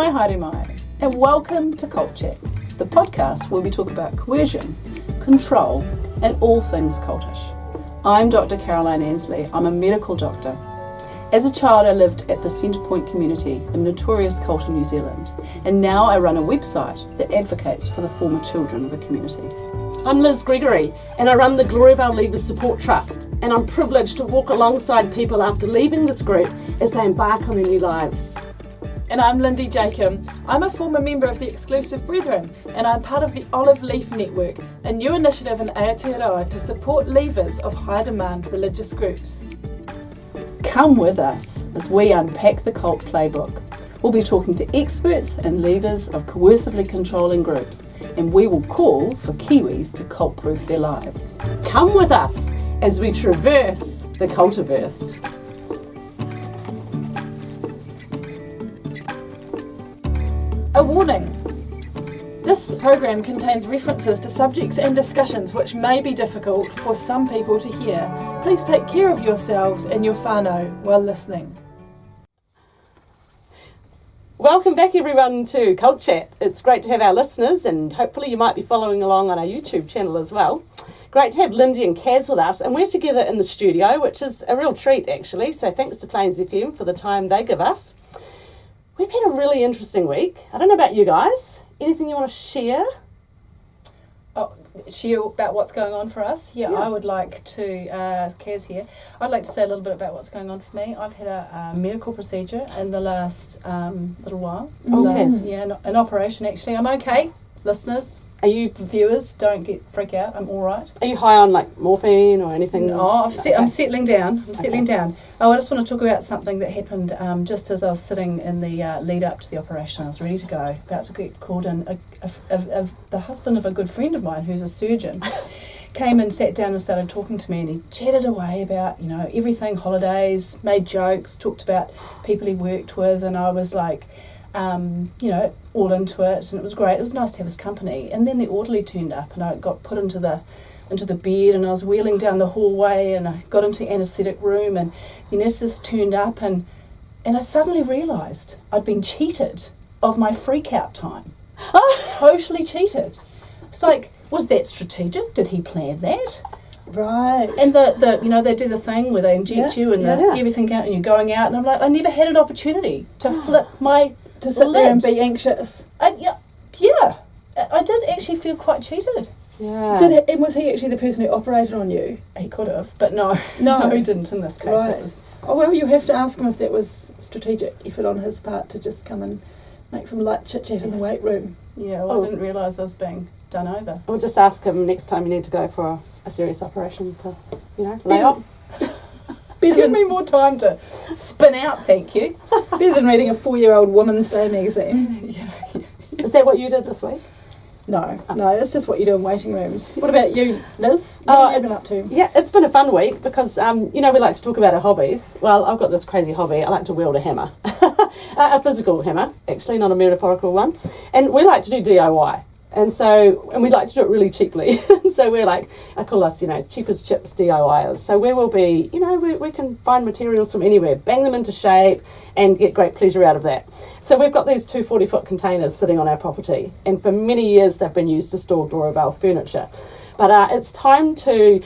mai, haere mai, and welcome to Cult Chat, the podcast where we talk about coercion, control, and all things cultish. I'm Dr. Caroline Ansley. I'm a medical doctor. As a child, I lived at the Centrepoint community, a notorious cult in New Zealand, and now I run a website that advocates for the former children of the community. I'm Liz Gregory, and I run the Glory of Our Leavers Support Trust, and I'm privileged to walk alongside people after leaving this group as they embark on their new lives. And I'm Lindy Jacob. I'm a former member of the Exclusive Brethren, and I'm part of the Olive Leaf Network, a new initiative in Aotearoa to support leavers of high demand religious groups. Come with us as we unpack the cult playbook. We'll be talking to experts and leavers of coercively controlling groups, and we will call for Kiwis to cult-proof their lives. Come with us as we traverse the cultiverse. A warning. This program contains references to subjects and discussions which may be difficult for some people to hear. Please take care of yourselves and your whānau while listening. Welcome back everyone to Cult Chat. It's great to have our listeners, and hopefully you might be following along on our YouTube channel as well. Great to have Lindy and Kaz with us, and we're together in the studio, which is a real treat actually, so thanks to Plains FM for the time they give us. We've had a really interesting week. I don't know about you guys. Anything you want to share? Share about what's going on for us? Yeah. I would like to, Kaz here, I'd like to say a little bit about what's going on for me. I've had a medical procedure in the last little while. An operation actually. I'm okay, listeners. Are you viewers? Don't freak out. I'm all right. Are you high on like morphine or anything? No, I'm settling down. I'm settling down. Oh, I just want to talk about something that happened just as I was sitting in the lead up to the operation. I was ready to go, about to get called in. The husband of a good friend of mine, who's a surgeon, came and sat down and started talking to me, and he chatted away about everything, holidays, made jokes, talked about people he worked with, and I was like, all into it, and it was great. It was nice to have his company. And then the orderly turned up, and I got put into the bed, and I was wheeling down the hallway, and I got into the anaesthetic room, and the anaesthetist turned up, and I suddenly realised I'd been cheated of my freak out time. Totally cheated. It's like, was that strategic? Did he plan that? Right. And they do the thing where they inject you and everything out, and you're going out, and I'm like, I never had an opportunity to flip my to sit lid. there and be anxious. I did actually feel quite cheated. Yeah. And was he actually the person who operated on you? He could have, but no, he didn't in this case. Right. It was, well, you have to ask him if that was strategic effort on his part to just come and make some light chit-chat in the weight room. Yeah, well, I didn't realise I was being done over. We'll just ask him next time you need to go for a serious operation to, lay off. Give me more time to spin out, thank you. Better than reading a 4-year-old Woman's Day magazine. Is that what you did this week? No, it's just what you do in waiting rooms. What about you, Liz? What have you been up to? Yeah, it's been a fun week because, we like to talk about our hobbies. Well, I've got this crazy hobby. I like to wield a hammer. A physical hammer, actually, not a metaphorical one. And we like to do DIY. And we like to do it really cheaply. So we're like, I call us, cheap as chips DIYers. So we will be, we can find materials from anywhere, bang them into shape and get great pleasure out of that. So we've got these 2 40-foot containers sitting on our property. And for many years, they've been used to store Doorbell furniture. But it's time to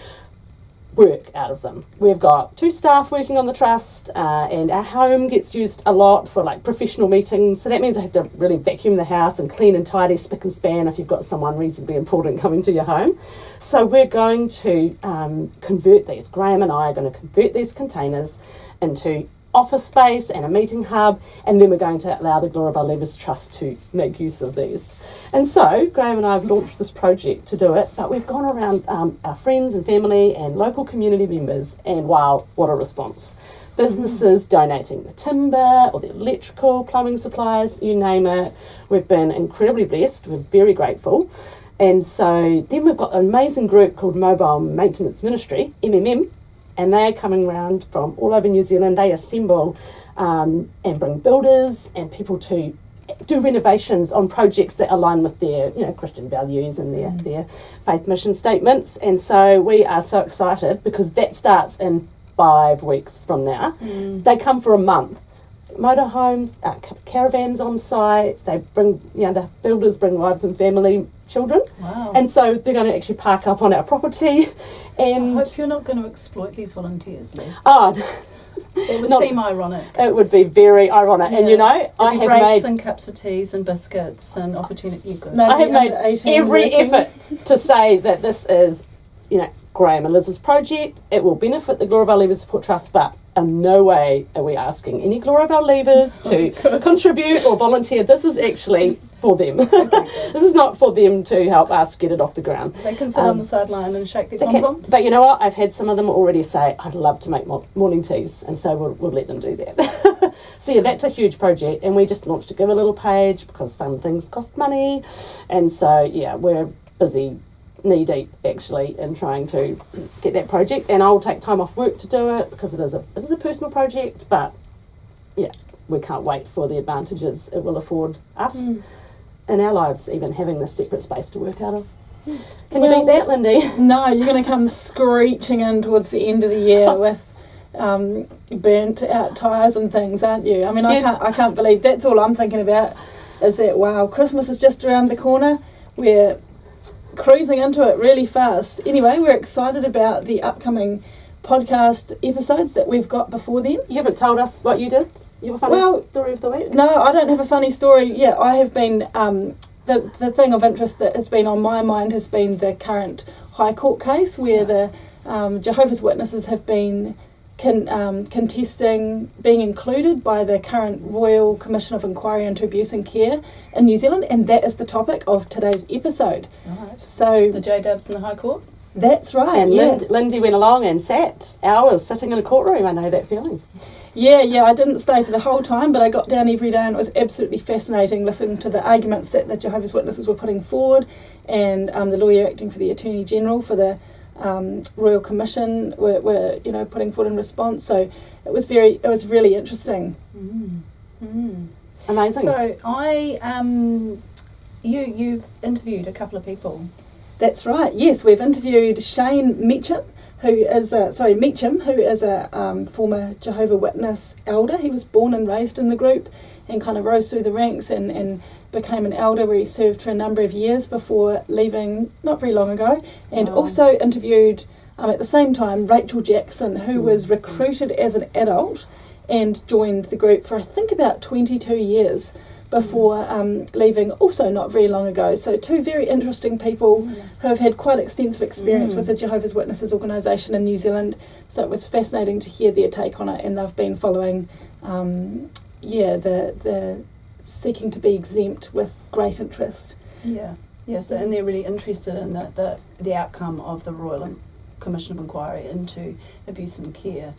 work out of them. We've got 2 staff working on the trust, and our home gets used a lot for professional meetings, so that means I have to really vacuum the house and clean and tidy, spick and span if you've got someone reasonably important coming to your home. So we're going to convert these. Graham and I are going to convert these containers into office space and a meeting hub, and then we're going to allow the Glory of Our Leavers Trust to make use of these. And so Graham and I have launched this project to do it, but we've gone around our friends and family and local community members, and wow, what a response. Businesses donating the timber or the electrical, plumbing supplies, you name it. We've been incredibly blessed. We're very grateful. And so then we've got an amazing group called Mobile Maintenance Ministry, MMM, and they are coming around from all over New Zealand. They assemble and bring builders and people to do renovations on projects that align with their Christian values and their faith mission statements. And so we are so excited because that starts in 5 weeks from now. They come for a month. motorhomes, caravans on site. They bring, the builders bring wives and family, children. Wow. And so they're going to actually park up on our property. And I hope you're not going to exploit these volunteers, Les. oh, It would not- seem ironic. it would be very ironic. And I have breaks made and cups of teas and biscuits and opportunity. Good. No. I have made Under 18 every working. effort to say that this is, Graham and Liz's project. It will benefit the Glory Valley Leavers Support Trust, but in no way are we asking any Glory Valley Leavers to contribute or volunteer. This is actually for them. This is not for them to help us get it off the ground. They can sit on the sideline and shake their They can, pom-poms. but you know what? I've had some of them already say, I'd love to make morning teas, and so we'll let them do that. So yeah, that's a huge project, and we just launched a Give a Little page because some things cost money, and so yeah, we're busy knee-deep actually in trying to get that project, and I'll take time off work to do it because it is a personal project, but yeah, we can't wait for the advantages it will afford us in our lives, even having this separate space to work out of. Can you beat that, Lindy? No, you're going to come screeching in towards the end of the year with burnt out tyres and things, aren't you? I mean, Yes. I can't believe that's all I'm thinking about is that, wow, Christmas is just around the corner. We're cruising into it really fast. Anyway, we're excited about the upcoming podcast episodes that we've got before then. You haven't told us what you did. You have a funny story of the week? No, I don't have a funny story. Yeah, I have been, the thing of interest that has been on my mind has been the current High Court case where the Jehovah's Witnesses have been contesting being included by the current Royal Commission of Inquiry into Abuse and Care in New Zealand, and that is the topic of today's episode. Right. So The J-Dubs in the High Court. that's right. And yeah. Lindy went along and sat hours sitting in a courtroom. I know that feeling. Yeah, I didn't stay for the whole time, but I got down every day and it was absolutely fascinating listening to the arguments that the Jehovah's Witnesses were putting forward, and the lawyer acting for the Attorney General for the Royal Commission were putting forward in response. So it was really interesting. Amazing. So you've interviewed a couple of people. That's right. Yes, we've interviewed Shayne Mechen, who is a former Jehovah Witness elder. He was born and raised in the group and kind of rose through the ranks and became an elder where he served for a number of years before leaving not very long ago. And also interviewed at the same time Rachael Jackson, who was recruited as an adult and joined the group for I think about 22 years before leaving also not very long ago. So two very interesting people who have had quite extensive experience with the Jehovah's Witnesses organisation in New Zealand. So it was fascinating to hear their take on it, and they've been following the seeking to be exempt with great interest. So and they're really interested in the outcome of the Royal Commission of Inquiry into Abuse and Care.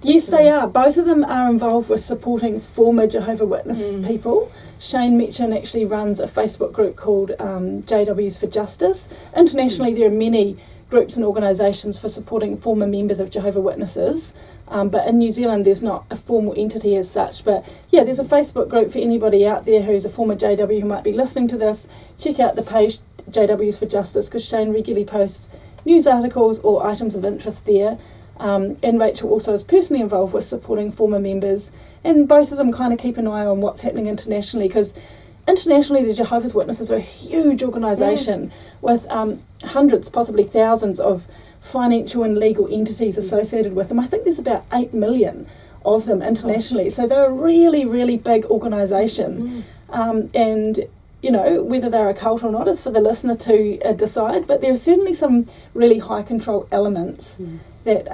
Yes, they are. Both of them are involved with supporting former Jehovah Witness people. Shayne Mechen actually runs a Facebook group called JWs for Justice. Internationally, there are many groups and organisations for supporting former members of Jehovah Witnesses, but in New Zealand there's not a formal entity as such. But yeah, there's a Facebook group for anybody out there who's a former JW who might be listening to this. Check out the page JWs for Justice because Shayne regularly posts news articles or items of interest there. And Rachael also is personally involved with supporting former members, and both of them kind of keep an eye on what's happening internationally, because internationally the Jehovah's Witnesses are a huge organisation with hundreds, possibly thousands of financial and legal entities associated with them. I think there's about 8 million of them internationally, so they're a really, really big organisation. And whether they're a cult or not is for the listener to decide, but there are certainly some really high control elements that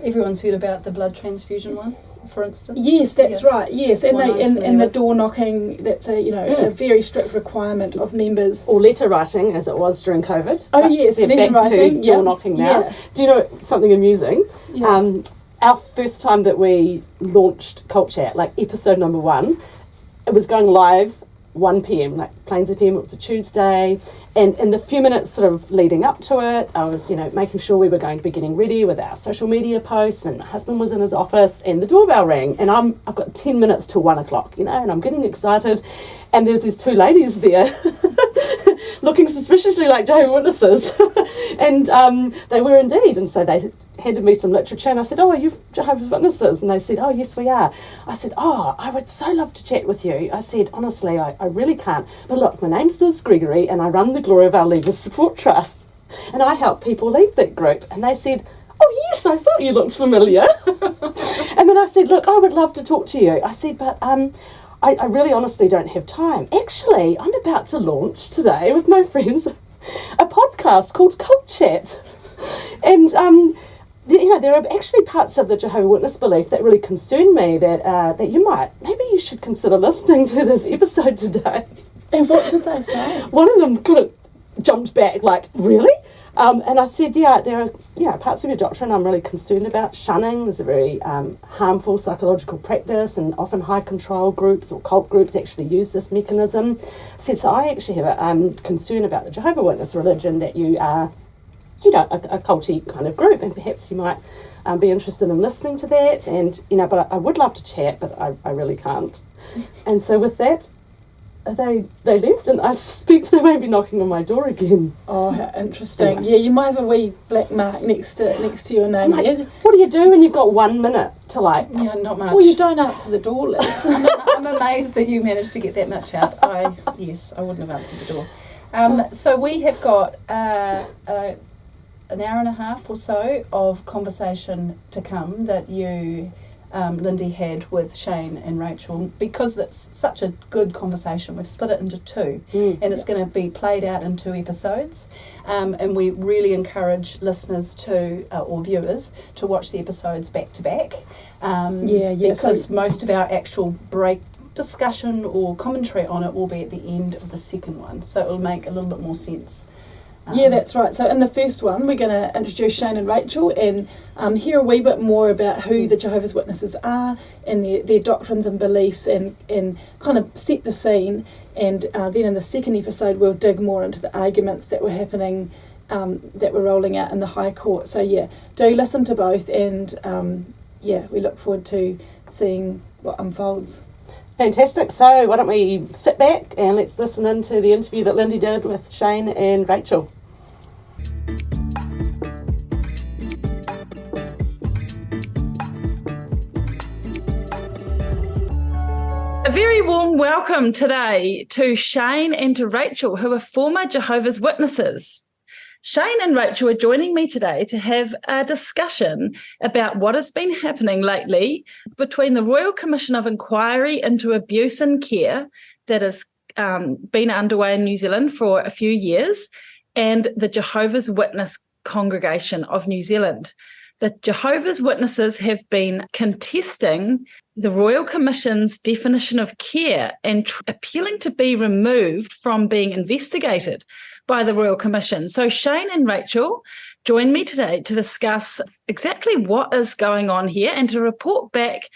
Everyone's heard about the blood transfusion one, for instance. yes, that's right. Yes, That's and one I'm and familiar the with. door knocking. That's a very strict requirement of members. Or letter writing, as it was during COVID. Oh But yes, they're letter back writing. to door knocking now. Yeah. Do you know something amusing? Yeah. Our first time that we launched Cult Chat, like episode number 1, it was going live 1 p.m, like Plains FM, it was a Tuesday, and in the few minutes sort of leading up to it, I was, making sure we were going to be getting ready with our social media posts, and my husband was in his office, and the doorbell rang, and I've got 10 minutes till 1 o'clock, and I'm getting excited, and there's these 2 ladies there, looking suspiciously like Jehovah's Witnesses, and they were indeed, and so they handed me some literature, and I said, "Oh, are you Jehovah's Witnesses?" And they said, "Oh, yes, we are." I said, "Oh, I would so love to chat with you." I said, "Honestly, I really can't. But look, my name's Liz Gregory, and I run the Glory of Our Leaders Support Trust, and I help people leave that group." And they said, "Oh, yes, I thought you looked familiar." And then I said, "Look, I would love to talk to you." I said, "But I really honestly don't have time. Actually, I'm about to launch today with my friends a podcast called Cult Chat." And, there are actually parts of the Jehovah's Witness belief that really concern me that maybe you should consider listening to this episode today. And what did they say? One of them kind of jumped back like, "Really?" And I said, there are parts of your doctrine I'm really concerned about. Shunning is a very harmful psychological practice, and often high control groups or cult groups actually use this mechanism. I said, so I actually have a concern about the Jehovah's Witness religion, that you are, a culty kind of group, and perhaps you might be interested in listening to that. And, but I would love to chat, but I really can't. And so with that, they left, and I suspect they won't be knocking on my door again. Oh, how interesting. Yeah, you might have a wee black mark next to your name here. What do you do when you've got 1 minute to Yeah, not much. Well, you don't answer the door, Liz. I'm amazed that you managed to get that much out. I wouldn't have answered the door. So we have got an hour and a half or so of conversation to come that you, Lindy, had with Shayne and Rachel. Because it's such a good conversation, we've split it into two, and it's going to be played out in 2 episodes. And we really encourage listeners or viewers to watch the episodes back to back. Because most of our actual break discussion or commentary on it will be at the end of the second one, so it'll make a little bit more sense. Yeah, that's right. So in the first one, we're going to introduce Shayne and Rachel and hear a wee bit more about who the Jehovah's Witnesses are and their doctrines and beliefs, and kind of set the scene. And then in the second episode, we'll dig more into the arguments that were happening, that were rolling out in the High Court. So do listen to both, and we look forward to seeing what unfolds. Fantastic. So why don't we sit back and let's listen into the interview that Lindy did with Shayne and Rachel. A very warm welcome today to Shayne and to Rachel, who are former Jehovah's Witnesses. Shayne and Rachel are joining me today to have a discussion about what has been happening lately between the Royal Commission of Inquiry into Abuse in Care that has been underway in New Zealand for a few years, and the Jehovah's Witness Congregation of New Zealand. The Jehovah's Witnesses have been contesting the Royal Commission's definition of care and appealing to be removed from being investigated by the Royal Commission. So Shayne and Rachel join me today to discuss exactly what is going on here and to report back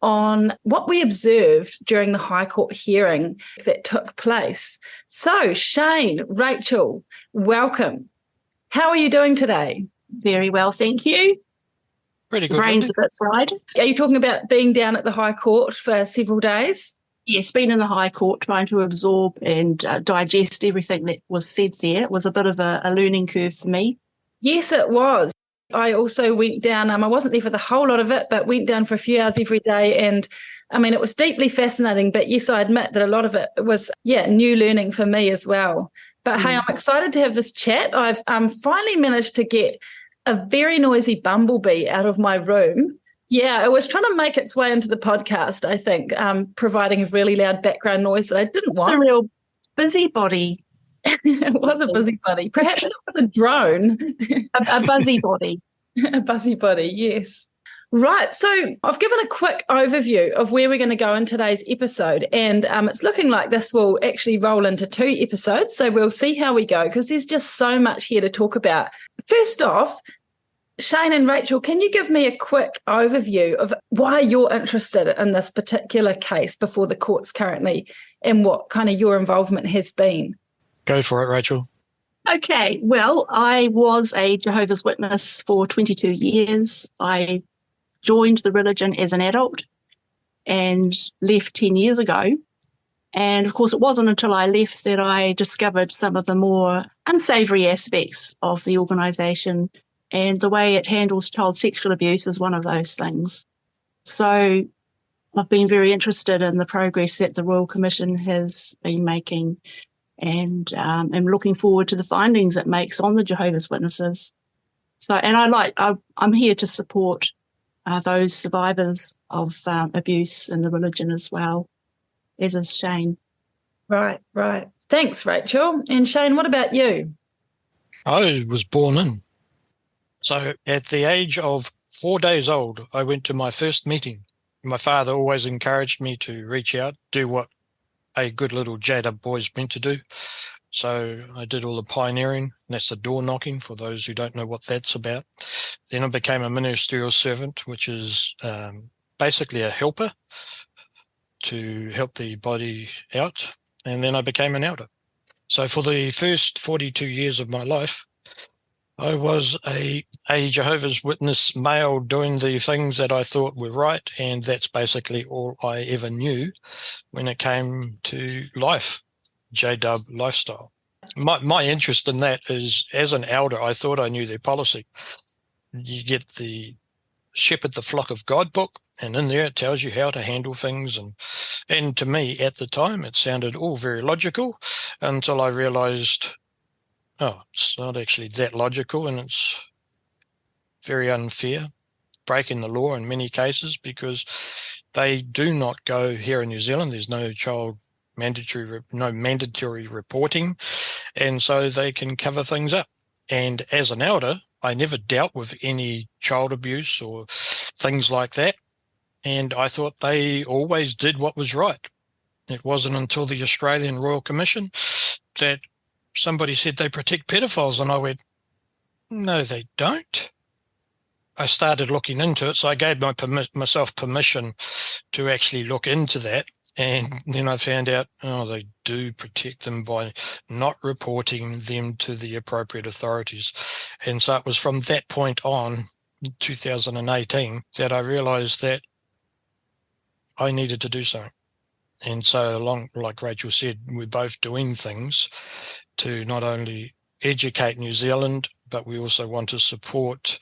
on what we observed during the High Court hearing that took place. So Shayne, Rachel, welcome. How are you doing today? Very well, thank you. Pretty good. Brain's a bit fried. Are you talking about being down at the High Court for several days? Yes, been in the High Court trying to absorb and digest everything that was said there. It was a bit of a learning curve for me. Yes, it was. I also went down, I wasn't there for the whole lot of it, but went down for a few hours every day. And it was deeply fascinating. But yes, I admit that a lot of it was, new learning for me as well. But hey, I'm excited to have this chat. I've finally managed to get a very noisy bumblebee out of my room. Yeah, it was trying to make its way into the podcast, I think, providing a really loud background noise that I didn't want. It's a real busybody. It was a busybody. Perhaps it was a drone. A busybody. A busybody, yes. Right, so I've given a quick overview of where we're going to go in today's episode, and it's looking like this will actually roll into 2 episodes, so we'll see how we go, because there's just so much here to talk about. First off, Shayne and Rachel, can you give me a quick overview of why you're interested in this particular case before the courts currently, and what kind of your involvement has been? Go for it, Rachel. Okay, well, I was a Jehovah's Witness for 22 years. I joined the religion as an adult and left 10 years ago. And of course, it wasn't until I left that I discovered some of the more unsavoury aspects of the organisation and the way it handles child sexual abuse is one of those things. So I've been very interested in the progress that the Royal Commission has been making, and am looking forward to the findings it makes on the Jehovah's Witnesses. So, and I'm here to support those survivors of abuse in the religion as well, as is Shayne. Right. Thanks, Rachel. And Shayne, what about you? I was born in. So at the age of 4 days old, I went to my first meeting. My father always encouraged me to reach out, do what a good little J-Dub boy's meant to do. So I did all the pioneering. That's the door knocking, for those who don't know what that's about. Then I became a ministerial servant, which is basically a helper to help the body out. And then I became an elder. So for the first 42 years of my life, I was a Jehovah's Witness male doing the things that I thought were right, and that's basically all I ever knew when it came to life, J-Dub lifestyle. My interest in that is, as an elder, I thought I knew their policy. You get the Shepherd the Flock of God book, and in there it tells you how to handle things. And to me, at the time, it sounded all very logical until I realized, oh, it's not actually that logical, and it's very unfair, breaking the law in many cases, because they do not go here in New Zealand. There's no mandatory reporting, and so they can cover things up. And as an elder, I never dealt with any child abuse or things like that, and I thought they always did what was right. It wasn't until the Australian Royal Commission that somebody said they protect pedophiles, and I went, no, they don't. I started looking into it, so I gave myself permission to actually look into that. And then I found out, oh, they do protect them by not reporting them to the appropriate authorities. And so it was from that point on, 2018, that I realised that I needed to do something. And so along, like Rachel said, we're both doing things to not only educate New Zealand, but we also want to support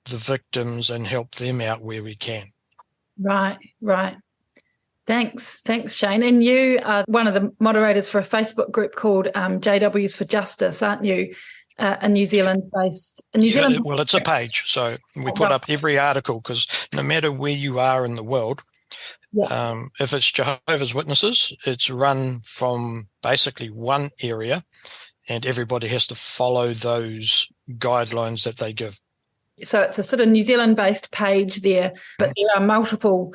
the victims and help them out where we can. Right. Thanks, Shayne. And you are one of the moderators for a Facebook group called JWs for Justice, aren't you? A New Zealand-based. Well, it's a page, so we put up every article, because no matter where you are in the world, if it's Jehovah's Witnesses, it's run from basically one area, and everybody has to follow those guidelines that they give. So it's a sort of New Zealand-based page there, but there are multiple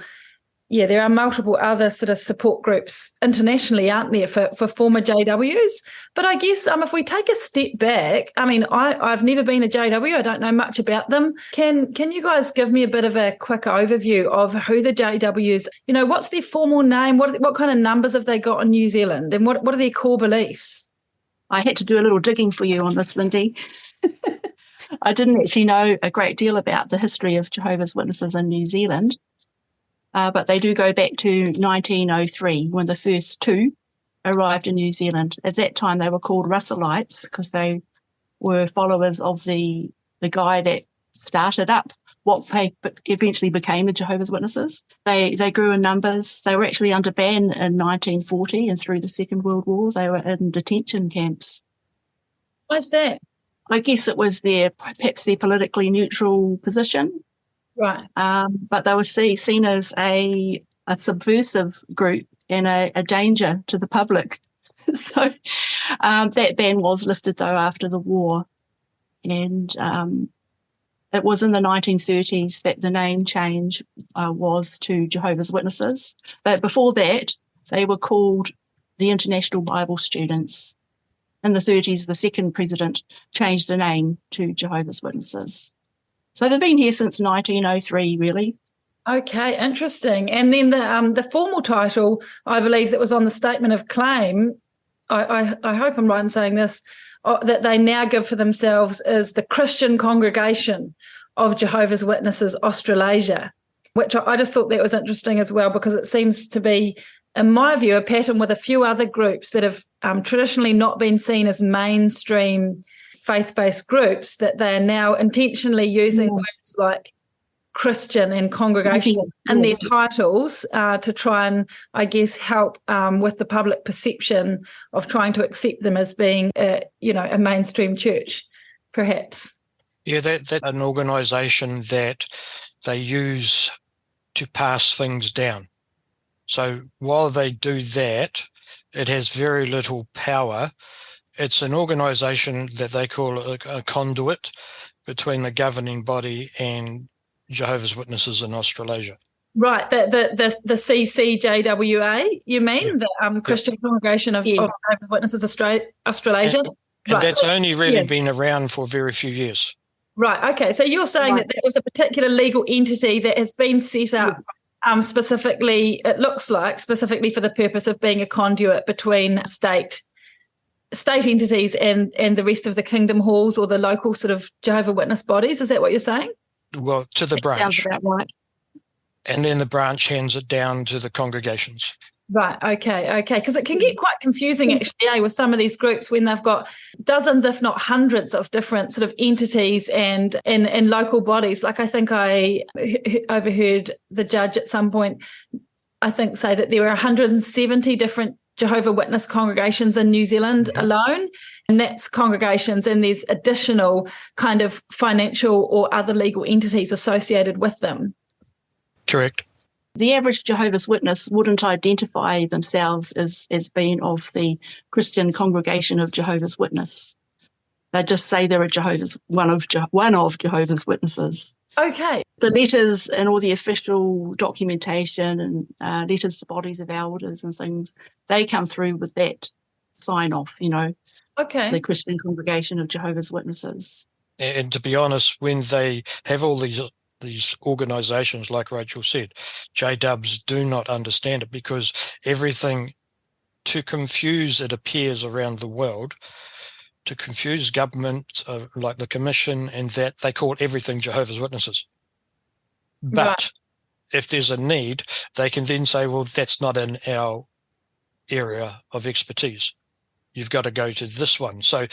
other sort of support groups internationally, aren't there, for former JWs? But I guess if we take a step back, I mean, I've never been a JW. I don't know much about them. Can you guys give me a bit of a quick overview of who the JWs, what's their formal name? What kind of numbers have they got in New Zealand? And what are their core beliefs? I had to do a little digging for you on this, Lindy. I didn't actually know a great deal about the history of Jehovah's Witnesses in New Zealand. But they do go back to 1903, when the first two arrived in New Zealand. At that time, they were called Rachaelites, because they were followers of the guy that started up what eventually became the Jehovah's Witnesses. They grew in numbers. They were actually under ban in 1940, and through the Second World War, they were in detention camps. Why's that? I guess it was perhaps their politically neutral position. Right. But they were seen as a subversive group and a danger to the public. So that ban was lifted, though, after the war. And it was in the 1930s that the name change was to Jehovah's Witnesses. Before that, they were called the International Bible Students. In the 30s, the second president changed the name to Jehovah's Witnesses. So they've been here since 1903, really. Okay, interesting. And then the formal title, I believe, that was on the statement of claim, I hope I'm right in saying this, that they now give for themselves is the Christian Congregation of Jehovah's Witnesses Australasia, which I just thought that was interesting as well, because it seems to be, in my view, a pattern with a few other groups that have traditionally not been seen as mainstream faith-based groups that they are now intentionally using words like Christian and congregation in their titles to try and, I guess, help with the public perception of trying to accept them as being, a mainstream church, perhaps. Yeah, that's an organisation that they use to pass things down. So while they do that, it has very little power. It's an organisation that they call a conduit between the governing body and Jehovah's Witnesses in Australasia. Right, the CCJWA, you mean? Yeah. The Christian Congregation of Jehovah's Witnesses Australasia? And right. that's only really been around for very few years. Right, okay. So you're saying that there was a particular legal entity that has been set up specifically, it looks like, specifically for the purpose of being a conduit between state entities and the rest of the kingdom halls or the local sort of Jehovah's Witness bodies. Is that what you're saying? Well, to the branch. Sounds about right. And then the branch hands it down to the congregations. Right, okay. Because it can get quite confusing actually with some of these groups when they've got dozens, if not hundreds, of different sort of entities and local bodies. Like I think I overheard the judge at some point, I think, say that there were 170 different Jehovah's Witness congregations in New Zealand alone. And that's congregations, and there's additional kind of financial or other legal entities associated with them. Correct. The average Jehovah's Witness wouldn't identify themselves as being of the Christian congregation of Jehovah's Witness. They just say they're one of Jehovah's Witnesses. Okay. The letters and all the official documentation and letters to bodies of elders and things, they come through with that sign off, Okay. the Christian congregation of Jehovah's Witnesses. And to be honest, when they have all these organisations, like Rachel said, J-dubs do not understand it, because everything to confuse, it appears around the world, to confuse government, like the Commission, and that they call everything Jehovah's Witnesses. But if there's a need, they can then say, well, that's not in our area of expertise. You've got to go to this one. So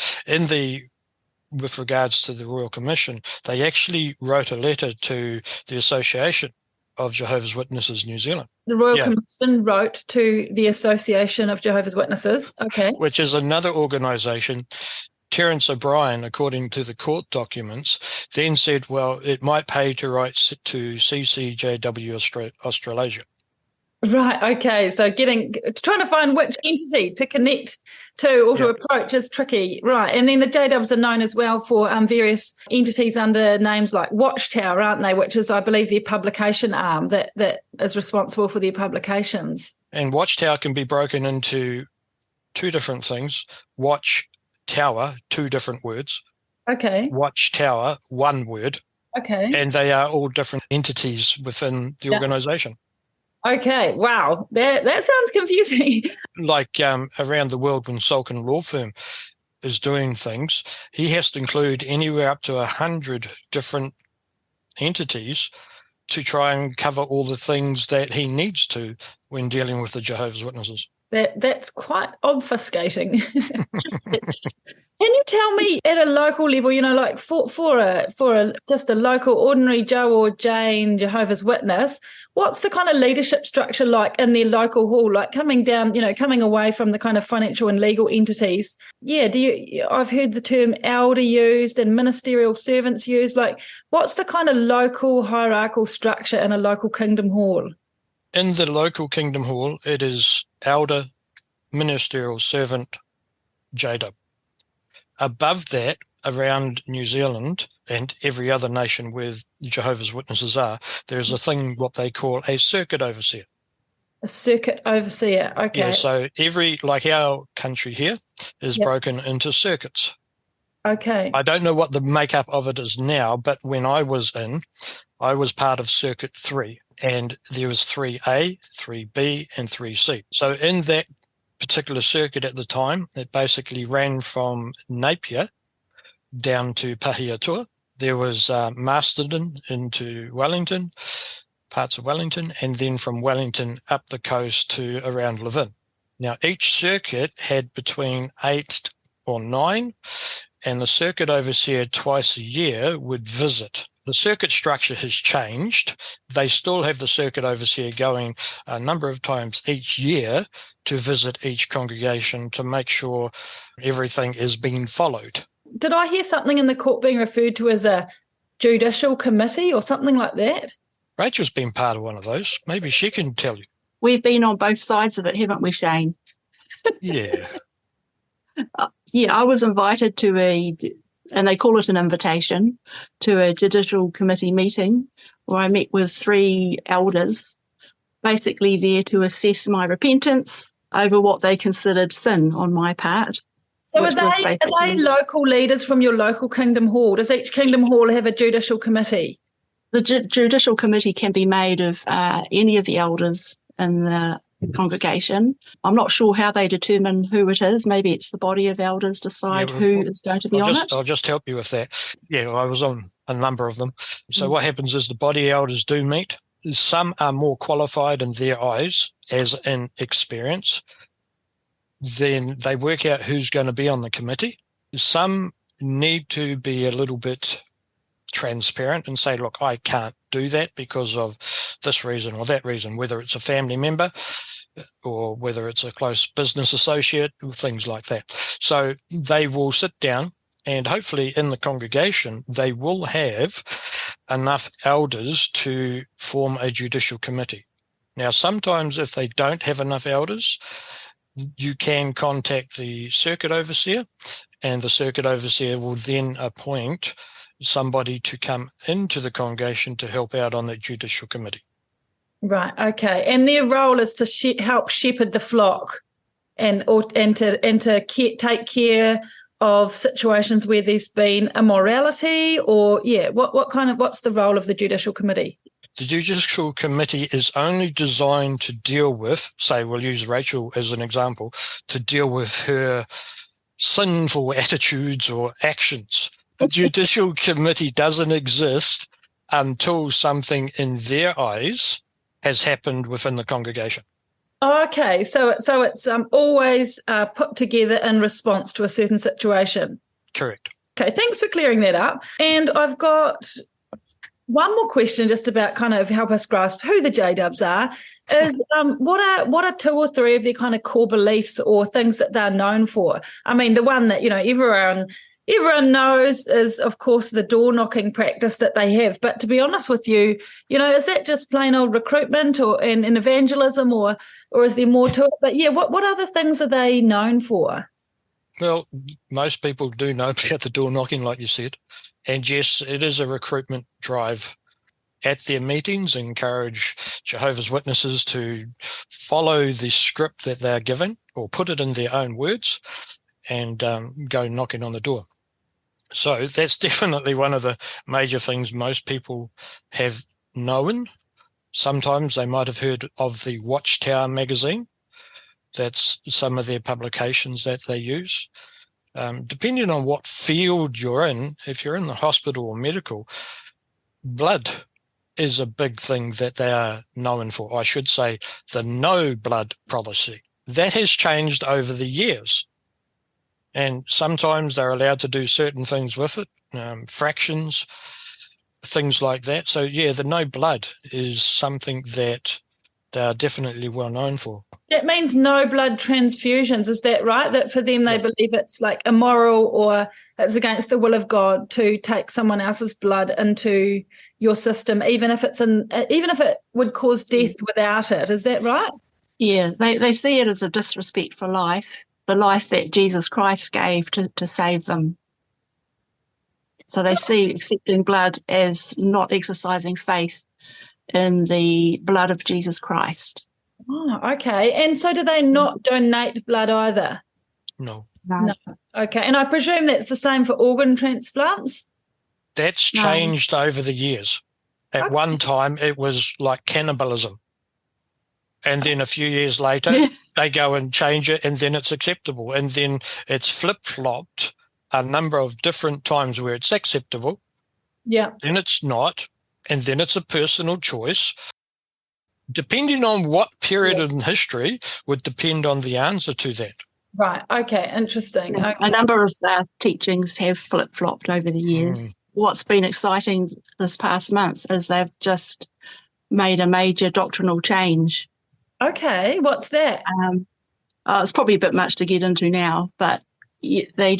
with regards to the Royal Commission, they actually wrote a letter to the Association of Jehovah's Witnesses New Zealand. The Royal Commission wrote to the Association of Jehovah's Witnesses, okay. Which is another organisation. Terence O'Brien, according to the court documents, then said, well, it might pay to write to CCJW Australasia. Right, okay. So trying to find which entity to connect to or to approach is tricky. Right. And then the J-dubs are known as well for various entities under names like Watchtower, aren't they? Which is, I believe, their publication arm that is responsible for their publications. And Watchtower can be broken into two different things. Watchtower, two different words. Okay. Watchtower, one word. Okay. And they are all different entities within the organisation. Okay, wow, that sounds confusing. Like around the world, when Salkin Law Firm is doing things, he has to include anywhere up to 100 different entities to try and cover all the things that he needs to when dealing with the Jehovah's Witnesses. That's quite obfuscating. Can you tell me at a local level, like for a just a local ordinary Joe or Jane Jehovah's Witness, what's the kind of leadership structure like in their local hall? Like coming down, coming away from the kind of financial and legal entities. Yeah, I've heard the term elder used and ministerial servants used. Like, what's the kind of local hierarchical structure in a local kingdom hall? In the local kingdom hall, it is elder, ministerial servant, J-dub. Above that, around New Zealand and every other nation where Jehovah's Witnesses are, there's a thing what they call a circuit overseer. A circuit overseer, okay. Yeah, so like our country here is broken into circuits. Okay. I don't know what the makeup of it is now, but when I was part of Circuit 3, and there was 3A, 3B, and 3C. So in that particular circuit at the time, it basically ran from Napier down to Pahiatua. There was Masterton into Wellington, parts of Wellington, and then from Wellington up the coast to around Levin. Now, each circuit had between 8 or 9 and the circuit overseer twice a year would visit. The circuit structure has changed. They still have the circuit overseer going a number of times each year to visit each congregation to make sure everything is being followed. Did I hear something in the court being referred to as a judicial committee or something like that? Rachel's been part of one of those. Maybe she can tell you. We've been on both sides of it, haven't we, Shayne? Yeah. Yeah, I was invited to and they call it an invitation, to a judicial committee meeting where I met with 3 elders, basically there to assess my repentance over what they considered sin on my part. So are they local leaders from your local Kingdom Hall? Does each Kingdom Hall have a judicial committee? The judicial committee can be made of any of the elders in the congregation. I'm not sure how they determine who it is. Maybe it's the body of elders decide who is going to be on it. I'll just help you with that. Yeah, I was on a number of them. So what happens is the body elders do meet. Some are more qualified in their eyes, as in experience. Then they work out who's going to be on the committee. Some need to be a little bit transparent and say, look, I can't do that because of this reason or that reason, whether it's a family member or whether it's a close business associate, things like that. So they will sit down, and hopefully in the congregation, they will have enough elders to form a judicial committee. Now, sometimes if they don't have enough elders, you can contact the circuit overseer, and the circuit overseer will then appoint somebody to come into the congregation to help out on that judicial committee. Right, okay. And their role is to help shepherd the flock and to take care of situations where there's been immorality, or what's the role of the judicial committee? The judicial committee is only designed to deal with, say, we'll use Rachael as an example, to deal with her sinful attitudes or actions. The judicial committee doesn't exist until something in their eyes has happened within the congregation. Okay, so it's always put together in response to a certain situation. Correct. Okay, thanks for clearing that up. And I've got one more question just about kind of help us grasp who the J-dubs are. Is what are 2 or 3 of their kind of core beliefs or things that they're known for? I mean, the one that, everyone knows is, of course, the door knocking practice that they have. But to be honest with you, is that just plain old recruitment or in evangelism, or is there more to it? But yeah, what other things are they known for? Well, most people do know about the door knocking, like you said. And yes, it is a recruitment drive. At their meetings, encourage Jehovah's Witnesses to follow the script that they're given, or put it in their own words, and go knocking on the door. So that's definitely one of the major things most people have known. Sometimes they might have heard of the Watchtower magazine. That's some of their publications that they use. Depending on what field you're in, if you're in the hospital or medical, blood is a big thing that they are known for. I should say the no blood policy. That has changed over the years. And sometimes they're allowed to do certain things with it, fractions, things like that. So, yeah, the no blood is something that they are definitely well known for. That means no blood transfusions, is that right? That for them they believe it's like immoral or it's against the will of God to take someone else's blood into your system, even if it would cause death without it. Is that right? Yeah, they see it as a disrespect for life, the life that Jesus Christ gave to save them. So they see accepting blood as not exercising faith in the blood of Jesus Christ. Oh, okay. And so do they not donate blood either? No. Okay. And I presume that's the same for organ transplants? That's changed over the years. At one time, it was like cannibalism. And then a few years later, they go and change it, and then it's acceptable. And then it's flip-flopped a number of different times where it's acceptable. Yeah. Then it's not. And then it's a personal choice. Depending on what period in history would depend on the answer to that. Right. Okay. Interesting. Okay. A number of their teachings have flip-flopped over the years. What's been exciting this past month is they've just made a major doctrinal change. Okay. What's that? It's probably a bit much to get into now, but they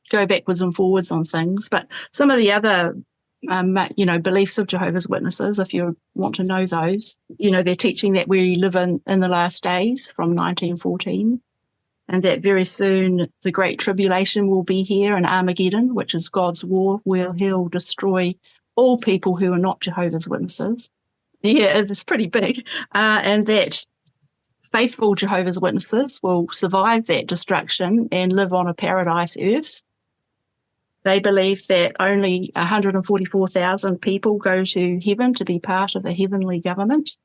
go backwards and forwards on things. But some of the other, beliefs of Jehovah's Witnesses, if you want to know those, they're teaching that we live in the last days from 1914, and that very soon the Great Tribulation will be here, and Armageddon, which is God's war, where he'll destroy all people who are not Jehovah's Witnesses. Yeah, it's pretty big. And that faithful Jehovah's Witnesses will survive that destruction and live on a paradise earth. They believe that only 144,000 people go to heaven to be part of a heavenly government,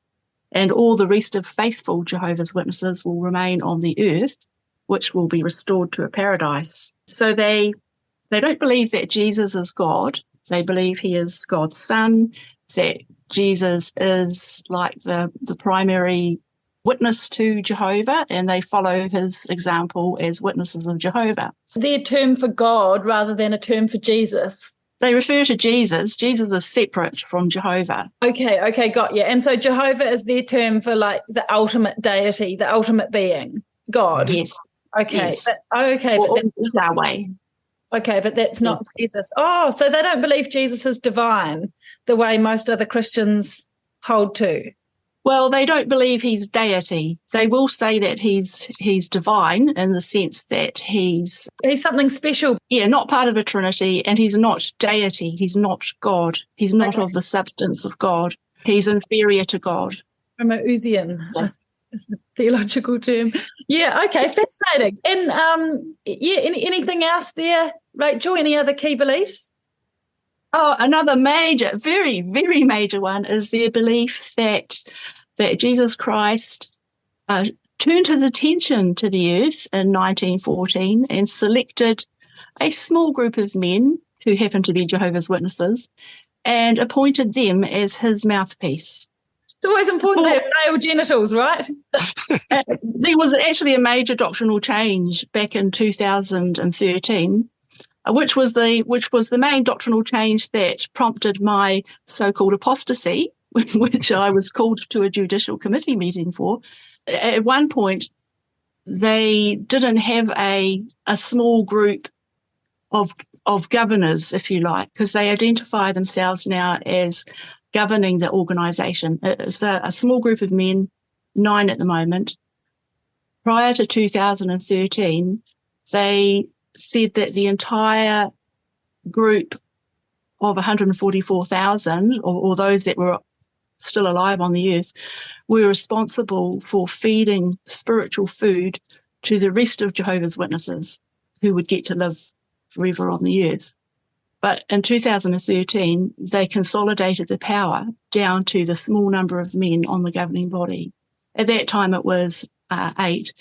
and all the rest of faithful Jehovah's Witnesses will remain on the earth, which will be restored to a paradise. So they don't believe that Jesus is God. They believe he is God's son, that Jesus is like the primary witness to Jehovah, and they follow his example as witnesses of Jehovah. Their term for God rather than a term for Jesus. They refer to Jesus. Jesus is separate from Jehovah. Okay, got you. And so Jehovah is their term for like the ultimate deity, the ultimate being, God. Yes. Okay. Yes. Yahweh. Okay, but that's not Jesus. Oh, so they don't believe Jesus is divine the way most other Christians hold to. Well, they don't believe he's deity. They will say that he's divine in the sense that he's something special. Yeah, not part of a trinity, and he's not deity. He's not God. He's not of the substance of God. He's inferior to God. Homoousian is the theological term. Yeah, okay, fascinating. And anything else there, Rachel? Any other key beliefs? Oh, another major, very, very major one is their belief that Jesus Christ turned his attention to the earth in 1914 and selected a small group of men who happened to be Jehovah's Witnesses and appointed them as his mouthpiece. It's always important to have male genitals, right? There was actually a major doctrinal change back in 2013, which was the main doctrinal change that prompted my so-called apostasy, which I was called to a judicial committee meeting for. At one point, they didn't have a small group of governors, if you like, because they identify themselves now as governing the organisation. It's a small group of men, 9 at the moment. Prior to 2013, they said that the entire group of 144,000, or those that were still alive on the earth, were responsible for feeding spiritual food to the rest of Jehovah's Witnesses who would get to live forever on the earth. But in 2013, they consolidated the power down to the small number of men on the governing body. At that time, it was 8.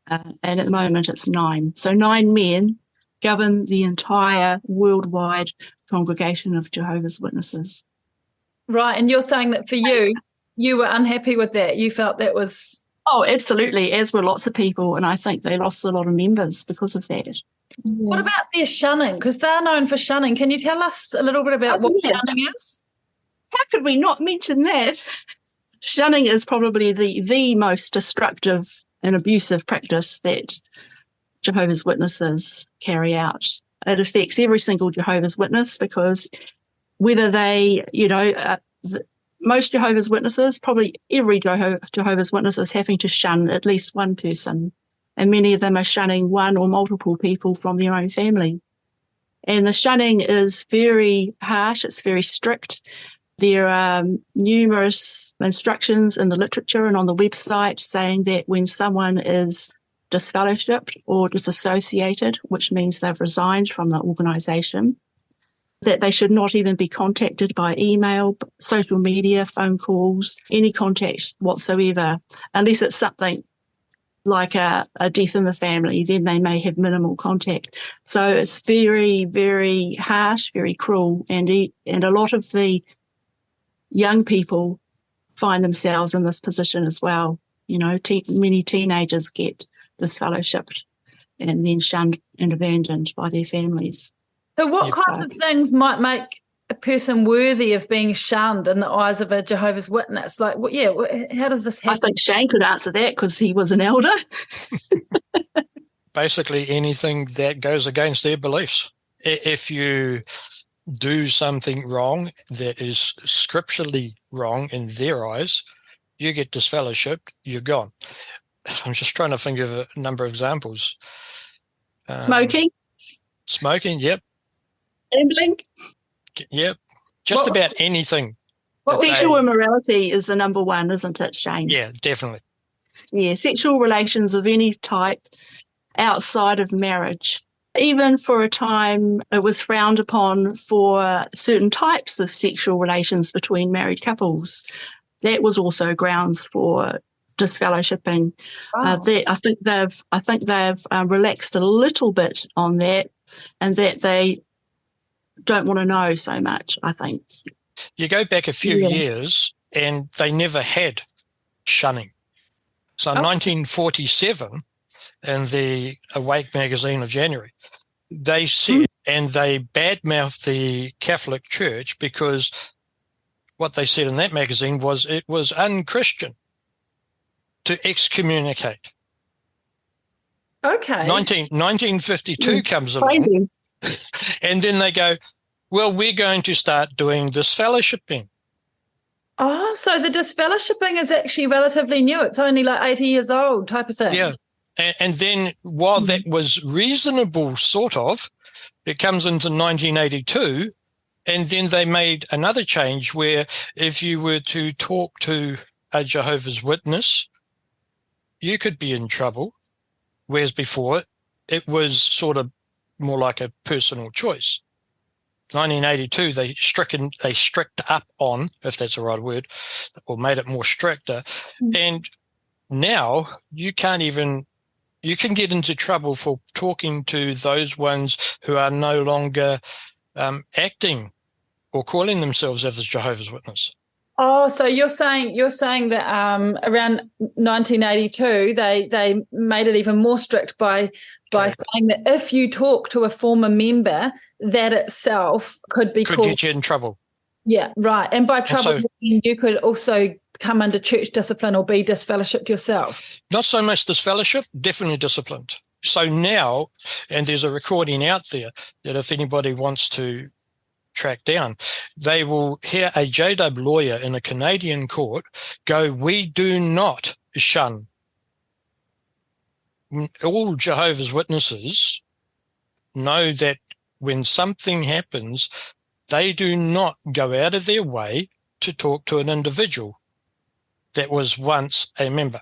And at the moment it's 9. So 9 men govern the entire worldwide congregation of Jehovah's Witnesses. Right, and you're saying that for you were unhappy with that. You felt that was... Oh, absolutely, as were lots of people, and I think they lost a lot of members because of that. What about their shunning? Because they're known for shunning. Can you tell us a little bit about what shunning is? How could we not mention that? Shunning is probably the most destructive and abusive practice that Jehovah's Witnesses carry out. It affects every single Jehovah's Witness because whether they, most Jehovah's Witnesses, probably every Jehovah's Witness is having to shun at least one person, and many of them are shunning one or multiple people from their own family. And the shunning is very harsh, it's very strict. There are numerous instructions in the literature and on the website saying that when someone is disfellowshipped or disassociated, which means they've resigned from the organisation, that they should not even be contacted by email, social media, phone calls, any contact whatsoever, unless it's something like a death in the family, then they may have minimal contact. So it's very, very harsh, very cruel, and a lot of the young people find themselves in this position as well. Many teenagers get disfellowshipped and then shunned and abandoned by their families. So what Yep. kinds of things might make a person worthy of being shunned in the eyes of a Jehovah's Witness? Like, how does this I happen? think Shayne could answer that because he was an elder. Basically anything that goes against their beliefs. If you do something wrong that is scripturally wrong in their eyes, you get disfellowshipped, you're gone. I'm just trying to think of a number of examples. Smoking, yep. Gambling. Yep. Just What- about anything. What that Sexual they- immorality is the number one, isn't it, Shayne? Yeah, definitely. Yeah, sexual relations of any type outside of marriage. Even for a time, it was frowned upon for certain types of sexual relations between married couples. That was also grounds for disfellowshipping. Wow. I think they've relaxed a little bit on that, and that they don't want to know so much, I think. You go back a few Yeah. years and they never had shunning. So in 1947, in the Awake magazine of January, they said, and they badmouthed the Catholic Church because what they said in that magazine was it was unchristian to excommunicate. Okay. 1952 comes along, Crazy. and then they go, well, we're going to start doing disfellowshipping. Oh, so the disfellowshipping is actually relatively new. It's only like 80 years old type of thing. Yeah. And then while that was reasonable, sort of, it comes into 1982, and then they made another change where if you were to talk to a Jehovah's Witness, you could be in trouble, whereas before it was sort of more like a personal choice. 1982, they strict up on, if that's the right word, or made it more stricter. And now you can get into trouble for talking to those ones who are no longer acting or calling themselves as Jehovah's Witness. Oh, so you're saying that around 1982 they made it even more strict by saying that if you talk to a former member, that itself could Could get you in trouble. Yeah, right. And by trouble, so- you could also come under church discipline or be disfellowshipped yourself. Not so much disfellowship, definitely disciplined. So now, and there's a recording out there that if anybody wants to track down, they will hear a JW lawyer in a Canadian court go, we do not shun. All Jehovah's Witnesses know that when something happens, they do not go out of their way to talk to an individual that was once a member.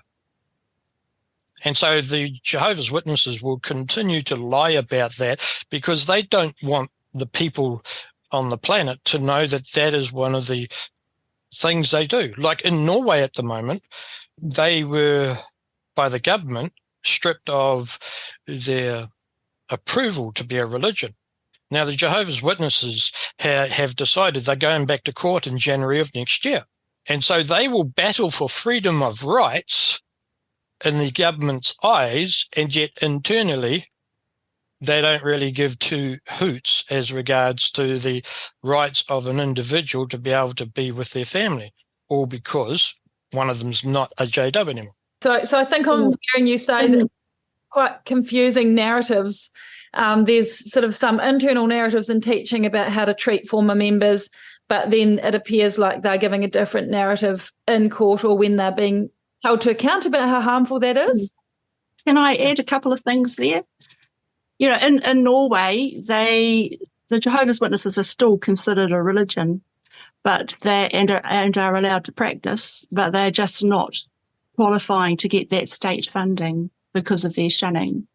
And so the Jehovah's Witnesses will continue to lie about that because they don't want the people on the planet to know that that is one of the things they do. Like in Norway at the moment, they were, by the government, stripped of their approval to be a religion. Now, the Jehovah's Witnesses have decided they're going back to court in January of next year. And so they will battle for freedom of rights in the government's eyes, and yet internally they don't really give two hoots as regards to the rights of an individual to be able to be with their family, all because one of them's not a JW anymore. So I think I'm hearing you say that quite confusing narratives. There's sort of some internal narratives in teaching about how to treat former members, but then it appears like they're giving a different narrative in court or when they're being held to account about how harmful that is. Can I add a couple of things there? You know, in Norway, the Jehovah's Witnesses are still considered a religion, but they are allowed to practice, but they're just not qualifying to get that state funding because of their shunning.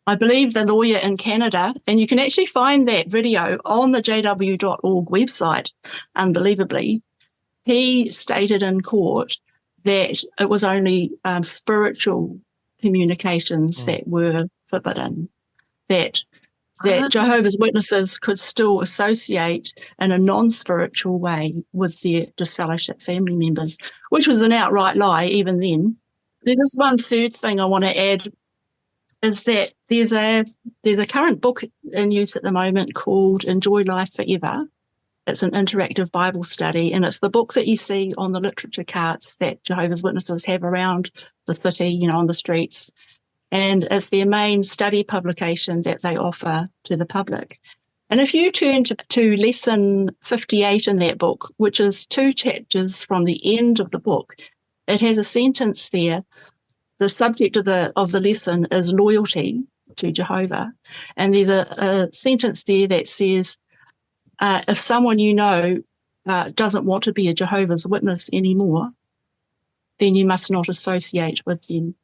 I believe the lawyer in Canada, and you can actually find that video on the jw.org website, unbelievably, he stated in court that it was only spiritual communications that were forbidden, that Jehovah's Witnesses could still associate in a non-spiritual way with their disfellowship family members, which was an outright lie even then. There's one third thing I want to add. is that there's a current book in use at the moment called Enjoy Life Forever. It's an interactive Bible study, and it's the book that you see on the literature carts that Jehovah's Witnesses have around the city, on the streets. And it's their main study publication that they offer to the public. And if you turn to lesson 58 in that book, which is 2 chapters from the end of the book, it has a sentence there. The subject of the lesson is loyalty to Jehovah. And there's a sentence there that says, if someone doesn't want to be a Jehovah's Witness anymore, then you must not associate with them.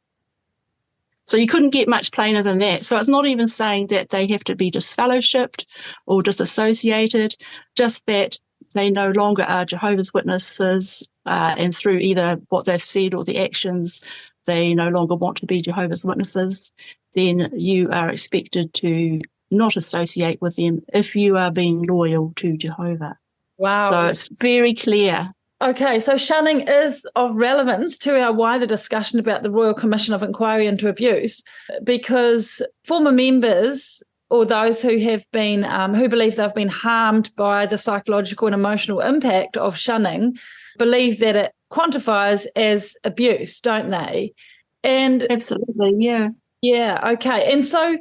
So you couldn't get much plainer than that. So it's not even saying that they have to be disfellowshipped or disassociated, just that they no longer are Jehovah's Witnesses, and through either what they've said or the actions, they no longer want to be Jehovah's Witnesses. Then you are expected to not associate with them if you are being loyal to Jehovah. Wow. So it's very clear. Okay, so shunning is of relevance to our wider discussion about the Royal Commission of Inquiry into Abuse, because former members or those who have been, who believe they've been harmed by the psychological and emotional impact of shunning, believe that it quantifies as abuse, don't they? And absolutely, yeah. Yeah, okay. And so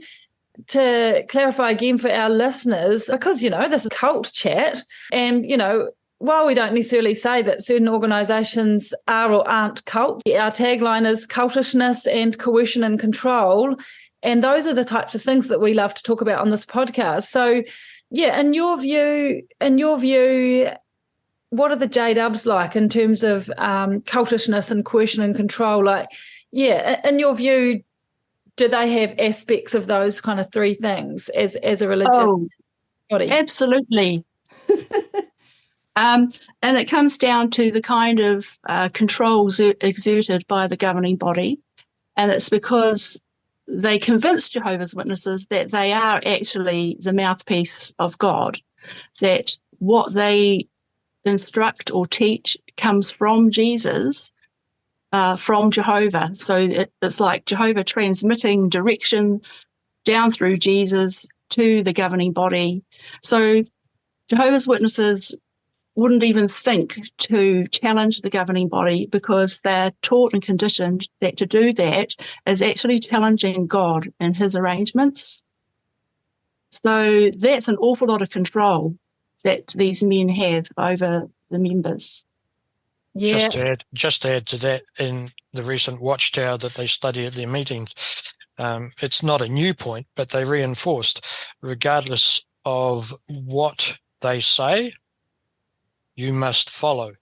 to clarify again for our listeners, because, this is cult chat, and, while we don't necessarily say that certain organisations are or aren't cults, our tagline is cultishness and coercion and control, and those are the types of things that we love to talk about on this podcast. So, yeah, in your view, what are the J-dubs like in terms of cultishness and coercion and control? Like, yeah, in your view, do they have aspects of those kind of 3 things as a religious body? Absolutely. And it comes down to the kind of control exerted by the governing body. And it's because they convince Jehovah's Witnesses that they are actually the mouthpiece of God, that what they instruct or teach comes from Jesus, from Jehovah. So it's like Jehovah transmitting direction down through Jesus to the governing body. So Jehovah's Witnesses wouldn't even think to challenge the governing body, because they're taught and conditioned that to do that is actually challenging God and his arrangements. So that's an awful lot of control that these men have over the members. Yeah. Just to add to that, in the recent watchtower that they study at their meetings, it's not a new point, but they reinforced, regardless of what they say, you must follow.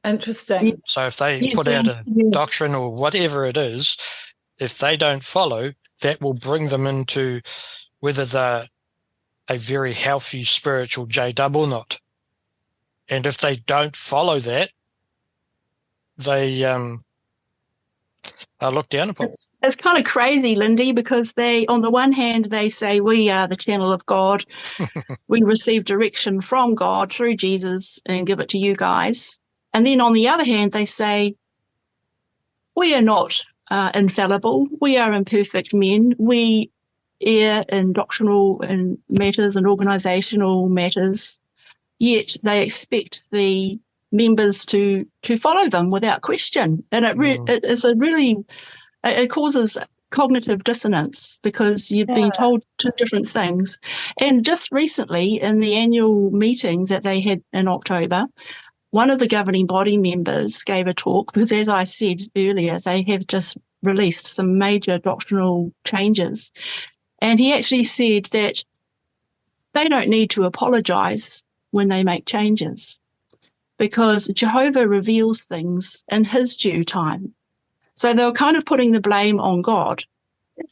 Interesting. So if they put out a doctrine or whatever it is, if they don't follow, that will bring them into whether they're a very healthy spiritual J-dub or not. And if they don't follow that, they are looked down upon. It's kind of crazy, Lindy, because they, on the one hand, they say we are the channel of God. We receive direction from God through Jesus and give it to you guys. And then on the other hand, they say we are not infallible. We are imperfect men. We err in doctrinal and matters and organisational matters. Yet they expect the members to follow them without question. And it causes cognitive dissonance, because you've been told 2 different things. And just recently, in the annual meeting that they had in October, one of the governing body members gave a talk, because as I said earlier, they have just released some major doctrinal changes. And he actually said that they don't need to apologise when they make changes, because Jehovah reveals things in his due time. So they were kind of putting the blame on God,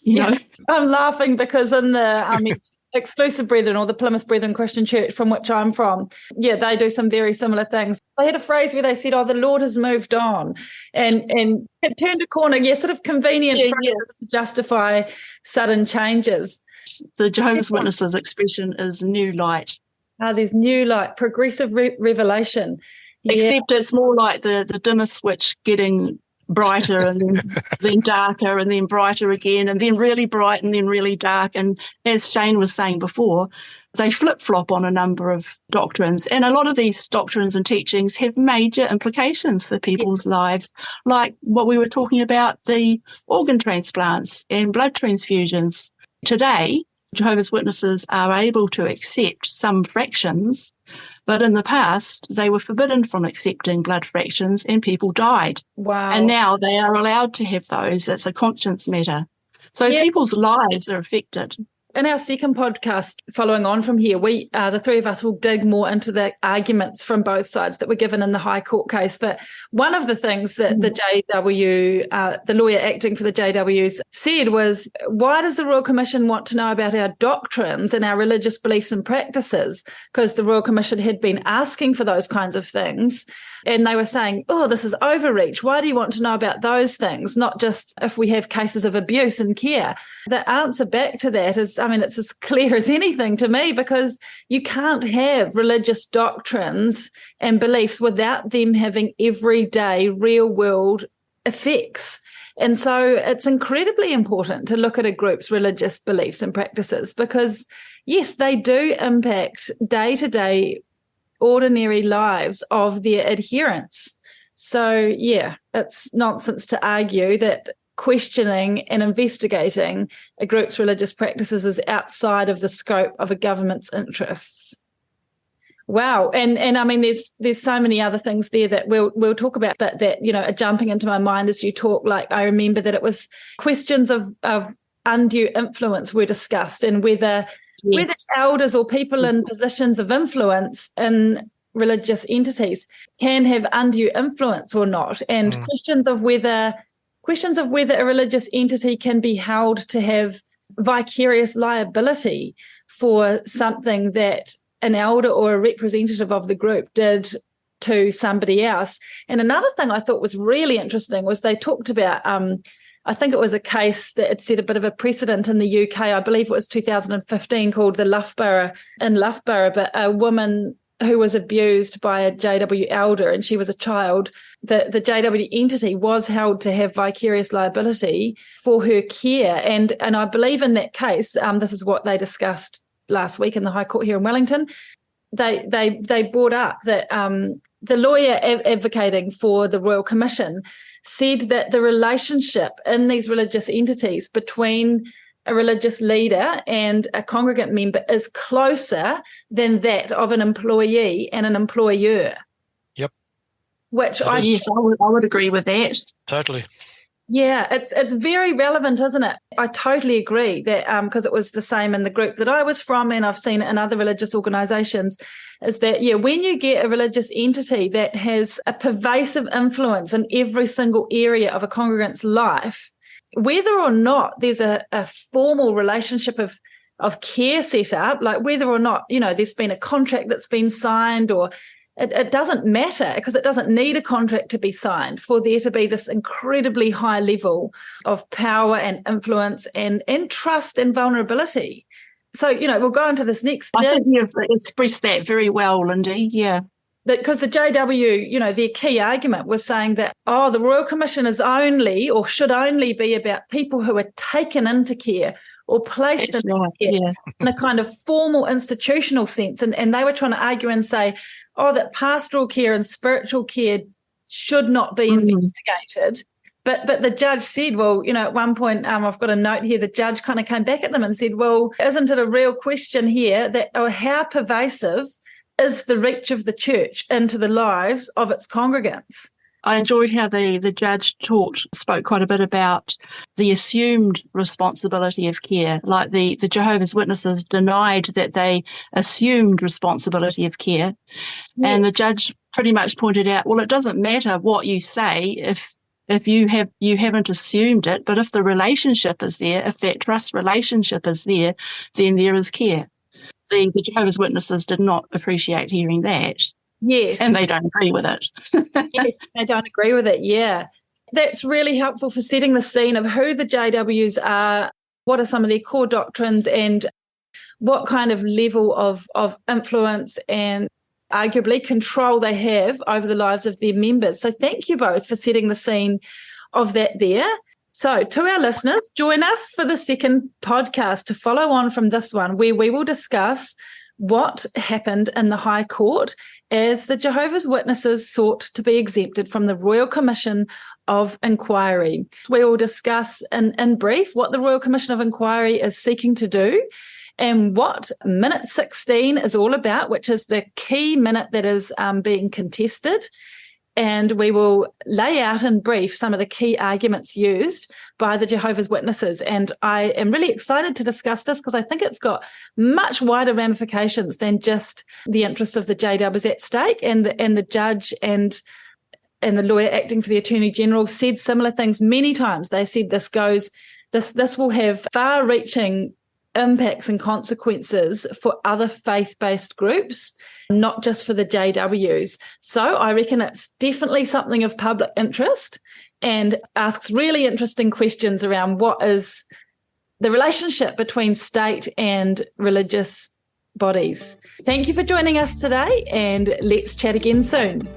you know. I'm laughing because in the Exclusive Brethren, or the Plymouth Brethren Christian Church from which I'm from, they do some very similar things. They had a phrase where they said, the Lord has moved on, and it turned a corner, sort of convenient phrases to justify sudden changes. The Jehovah's Witnesses expression is new light. There's new light, progressive revelation. Except it's more like the dimmer switch getting brighter and then darker and then brighter again and then really bright and then really dark. And as Shayne was saying before, they flip-flop on a number of doctrines. And a lot of these doctrines and teachings have major implications for people's lives, like what we were talking about, the organ transplants and blood transfusions. Today, Jehovah's Witnesses are able to accept some fractions, but in the past, they were forbidden from accepting blood fractions and people died. Wow. And now they are allowed to have those. It's a conscience matter. So people's lives are affected. In our second podcast, following on from here, we, the three of us, will dig more into the arguments from both sides that were given in the High Court case. But one of the things that the JW, the lawyer acting for the JWs, said was, why does the Royal Commission want to know about our doctrines and our religious beliefs and practices? Because the Royal Commission had been asking for those kinds of things. And they were saying, oh, this is overreach. Why do you want to know about those things, not just if we have cases of abuse and care? The answer back to that is, I mean, it's as clear as anything to me, because you can't have religious doctrines and beliefs without them having everyday real world effects. And so it's incredibly important to look at a group's religious beliefs and practices because, yes, they do impact day-to-day ordinary lives of their adherents. So, yeah, it's nonsense to argue that questioning and investigating a group's religious practices is outside of the scope of a government's interests. Wow. And I mean, there's so many other things there that we'll talk about, but that, you know, are jumping into my mind as you talk. Like, I remember that it was questions of undue influence were discussed, and whether elders or people in positions of influence in religious entities can have undue influence or not, and questions of whether a religious entity can be held to have vicarious liability for something that an elder or a representative of the group did to somebody else. And another thing I thought was really interesting was they talked about I think it was a case that had set a bit of a precedent in the UK. I believe it was 2015, called the Loughborough in Loughborough, but a woman who was abused by a JW elder, and she was a child. The JW entity was held to have vicarious liability for her care. And I believe in that case, this is what they discussed last week in the High Court here in Wellington. They brought up that the lawyer advocating for the Royal Commission said that the relationship in these religious entities between a religious leader and a congregant member is closer than that of an employee and an employer. Yep. Which I would agree with that. Totally. Yeah, it's very relevant, isn't it? I totally agree that because it was the same in the group that I was from, and I've seen it in other religious organisations, is that, when you get a religious entity that has a pervasive influence in every single area of a congregant's life, whether or not there's a formal relationship of care set up, like whether or not, there's been a contract that's been signed, or it doesn't matter, because it doesn't need a contract to be signed for there to be this incredibly high level of power and influence and trust and vulnerability. So, we'll go into this next. I think you've expressed that very well, Lindy. Yeah. Because the JW, their key argument was saying that, the Royal Commission is only, or should only be, about people who are taken into care or placed into care in a kind of formal institutional sense. And they were trying to argue and say, that pastoral care and spiritual care should not be investigated. But the judge said, at one point, I've got a note here, the judge kind of came back at them and said, isn't it a real question here that how pervasive is the reach of the church into the lives of its congregants? I enjoyed how the judge spoke quite a bit about the assumed responsibility of care. Like the Jehovah's Witnesses denied that they assumed responsibility of care. Yeah. And the judge pretty much pointed out, it doesn't matter what you say if you haven't assumed it, but if the relationship is there, if that trust relationship is there, then there is care. The Jehovah's Witnesses did not appreciate hearing that. Yes. And they don't agree with it. Yes, they don't agree with it, yeah. That's really helpful for setting the scene of who the JWs are, what are some of their core doctrines, and what kind of level of influence and arguably control they have over the lives of their members. So thank you both for setting the scene of that there. So to our listeners, join us for the second podcast to follow on from this one, where we will discuss what happened in the High Court as the Jehovah's Witnesses sought to be exempted from the Royal Commission of Inquiry. We will discuss in brief what the Royal Commission of Inquiry is seeking to do and what Minute 16 is all about, which is the key minute that is being contested. And we will lay out in brief some of the key arguments used by the Jehovah's Witnesses. And I am really excited to discuss this because I think it's got much wider ramifications than just the interests of the JW is at stake. And the judge and the lawyer acting for the Attorney General said similar things many times. They said this will have far-reaching impacts and consequences for other faith-based groups, not just for the JWs. So I reckon it's definitely something of public interest and asks really interesting questions around what is the relationship between state and religious bodies. Thank you for joining us today, and let's chat again soon.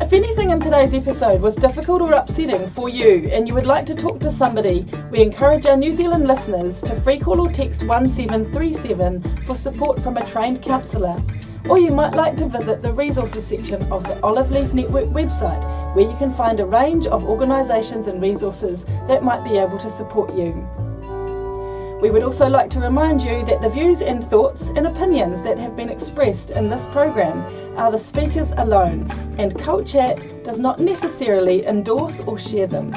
If anything in today's episode was difficult or upsetting for you and you would like to talk to somebody, we encourage our New Zealand listeners to free call or text 1737 for support from a trained counsellor. Or you might like to visit the resources section of the Olive Leaf Network website, where you can find a range of organisations and resources that might be able to support you. We would also like to remind you that the views and thoughts and opinions that have been expressed in this program are the speakers alone, and Cult Chat does not necessarily endorse or share them.